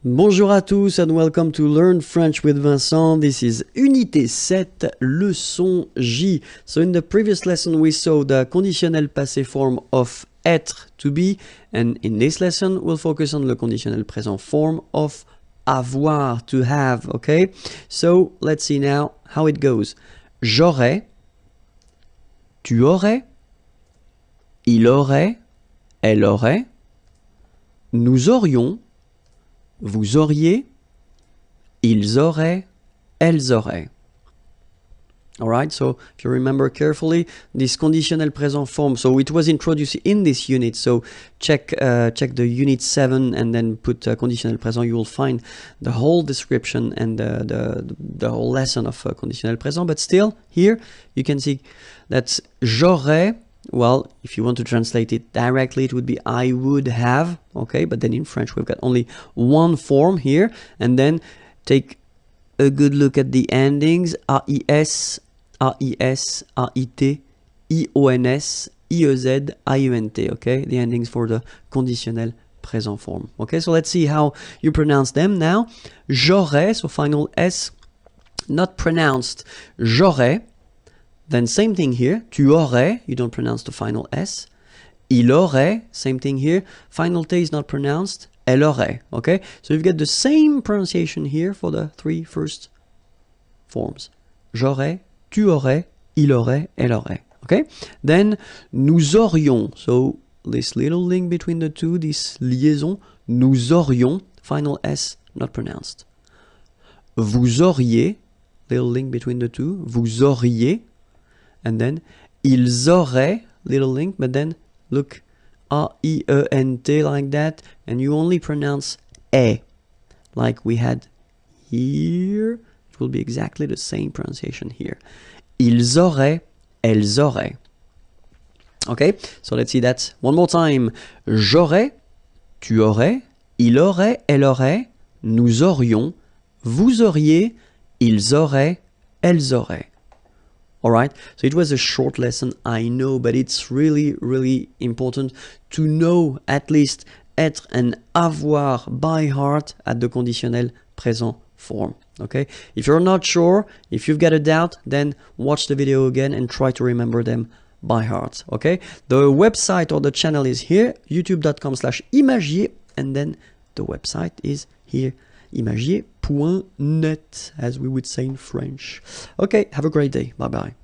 Bonjour à tous and welcome to Learn French with Vincent. This is Unité 7, leçon J. So in the previous lesson we saw the conditionnel passé form of être, to be, and in this lesson we'll focus on the conditionnel présent form of avoir, to have, okay? So let's see now how it goes. J'aurais, tu aurais, il aurait, elle aurait, nous aurions, vous auriez, ils auraient, elles auraient. Alright, so if you remember carefully, this conditional present form, so it was introduced in this unit, so check the unit 7 and then put conditional present, you will find the whole description and the whole lesson of conditional present, but still, here, you can see that j'aurais, well, if you want to translate it directly, it would be I would have, okay, but then in French we've got only one form here, and then take a good look at the endings, AIS, AIS, AIT, IONS, IEZ, IENT, okay, the endings for the conditional present form. Okay, so let's see how you pronounce them now. J'aurais, so final S, not pronounced, j'aurais. Then same thing here, tu aurais, you don't pronounce the final S. Il aurait, same thing here, final T is not pronounced, elle aurait, okay? So you've got the same pronunciation here for the three first forms. J'aurais, tu aurais, il aurait, elle aurait, okay? Then, nous aurions, so this little link between the two, this liaison, nous aurions, final S not pronounced. Vous auriez, little link between the two, vous auriez, and then ils auraient, little link, but then look, A-I-E-N-T like that, and you only pronounce E, like we had here. It will be exactly the same pronunciation here. Ils auraient, elles auraient. Okay, so let's see that one more time. J'aurais, tu aurais, il aurait, elle aurait, nous aurions, vous auriez, ils auraient, elles auraient. Alright, so it was a short lesson, I know, but it's really important to know at least être and avoir by heart at the conditionnel présent form. Okay, if you're not sure, if you've got a doubt, then watch the video again and try to remember them by heart. Okay, the website or the channel is here, youtube.com/imagier, and then the website is here, imagier.net, as we would say in French. Okay, have a great day. Bye bye.